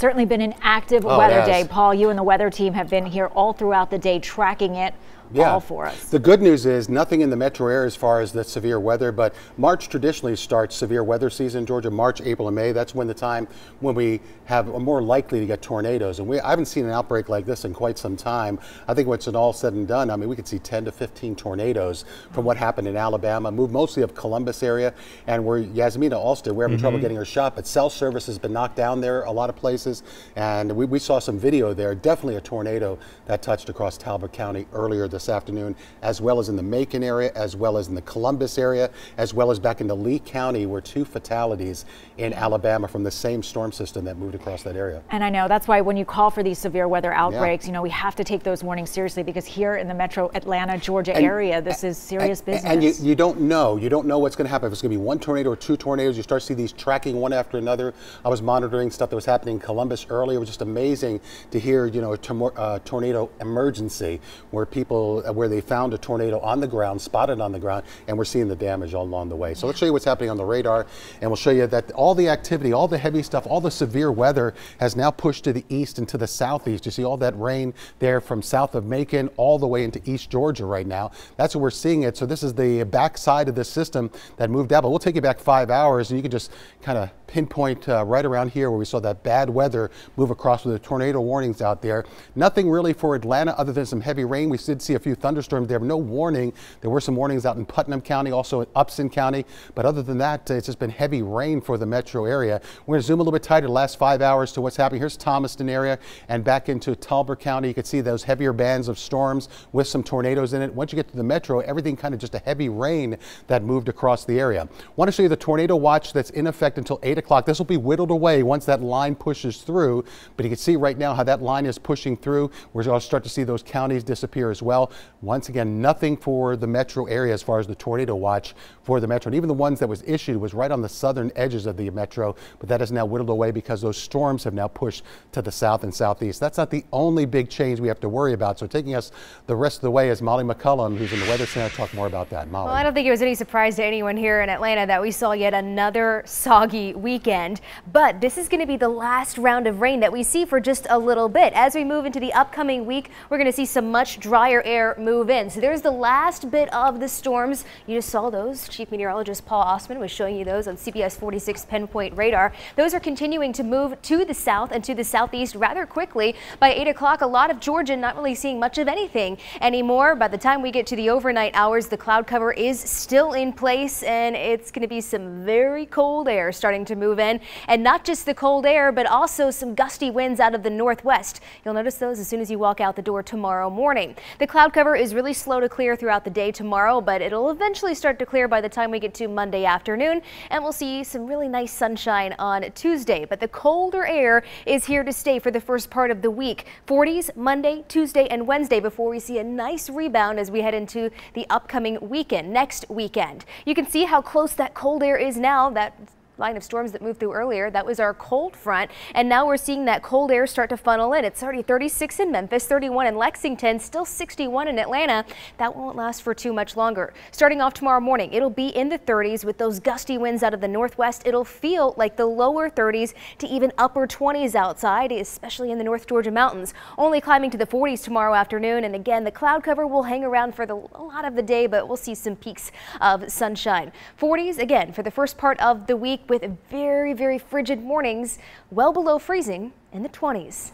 Certainly been an active weather day. Paul, you and the weather team have been here all throughout the day tracking it. All for us. The good news is nothing in the metro area as far as the severe weather, but March traditionally starts severe weather season in Georgia. March, April, and May. That's when we are more likely to get tornadoes. And I haven't seen an outbreak like this in quite some time. I think what's all said and done, I mean, we could see 10 to 15 tornadoes from what happened in Alabama, moved mostly of Columbus area, and where Yasmina Alsted, we're having trouble getting her shot, but cell service has been knocked down there a lot of places, and we saw some video there. Definitely a tornado that touched across Talbot County earlier this afternoon, as well as in the Macon area, as well as in the Columbus area, as well as back into Lee County, where 2 fatalities in Alabama from the same storm system that moved across that area. And I know that's why when you call for these severe weather outbreaks, you know, we have to take those warnings seriously, because here in the metro Atlanta, Georgia area, this is serious business. And you don't know what's going to happen. If it's going to be 1 tornado or 2 tornadoes, you start to see these tracking one after another. I was monitoring stuff that was happening in Columbus earlier. It was just amazing to hear, you know, a tornado emergency where they found a tornado on the ground, spotted on the ground, and we're seeing the damage all along the way. So let's show you what's happening on the radar, and we'll show you that all the activity, all the heavy stuff, all the severe weather has now pushed to the east and to the southeast. You see all that rain there from south of Macon all the way into East Georgia right now. That's where we're seeing it. So this is the back side of this system that moved out, but we'll take you back 5 hours, and you can just kind of pinpoint right around here where we saw that bad weather move across with the tornado warnings out there. Nothing really for Atlanta other than some heavy rain. We did see a few thunderstorms there, no warning. There were some warnings out in Putnam County, also in Upson County, but other than that, it's just been heavy rain for the metro area. We're going to zoom a little bit tighter the last 5 hours to what's happening. Here's Thomaston area and back into Talbot County. You can see those heavier bands of storms with some tornadoes in it. Once you get to the metro, everything kind of just a heavy rain that moved across the area. Want to show you the tornado watch that's in effect until 8 o'clock. This will be whittled away once that line pushes through, but you can see right now how that line is pushing through. We're going to start to see those counties disappear as well. Once again, nothing for the metro area as far as the tornado watch for the metro. And even the ones that was issued was right on the southern edges of the metro, but that is now whittled away because those storms have now pushed to the south and southeast. That's not the only big change we have to worry about. So taking us the rest of the way is Molly McCullum, who's in the Weather Center, to talk more about that. Molly. Well, I don't think it was any surprise to anyone here in Atlanta that we saw yet another soggy weekend, but this is going to be the last round of rain that we see for just a little bit. As we move into the upcoming week, we're going to see some much drier air move in. So there's the last bit of the storms. You just saw those. Chief Meteorologist Paul Osman was showing you those on CBS 46 Pinpoint Radar. Those are continuing to move to the south and to the southeast rather quickly. By 8 o'clock, a lot of Georgia not really seeing much of anything anymore. By the time we get to the overnight hours, the cloud cover is still in place, and it's going to be some very cold air starting to move in. And not just the cold air, but also some gusty winds out of the northwest. You'll notice those as soon as you walk out the door tomorrow morning. The cloud cover is really slow to clear throughout the day tomorrow, but it'll eventually start to clear by the time we get to Monday afternoon, and we'll see some really nice sunshine on Tuesday. But the colder air is here to stay for the first part of the week. 40s Monday, Tuesday, and Wednesday before we see a nice rebound as we head into the upcoming weekend, next weekend. You can see how close that cold air is now. That line of storms that moved through earlier, that was our cold front, and now we're seeing that cold air start to funnel in. It's already 36 in Memphis, 31 in Lexington, still 61 in Atlanta. That won't last for too much longer. Starting off tomorrow morning, it'll be in the 30s with those gusty winds out of the northwest. It'll feel like the lower 30s to even upper 20s outside, especially in the North Georgia mountains. Only climbing to the 40s tomorrow afternoon, and again, the cloud cover will hang around for a lot of the day, but we'll see some peaks of sunshine. 40s again for the first part of the week, with very, very frigid mornings, well below freezing in the 20s.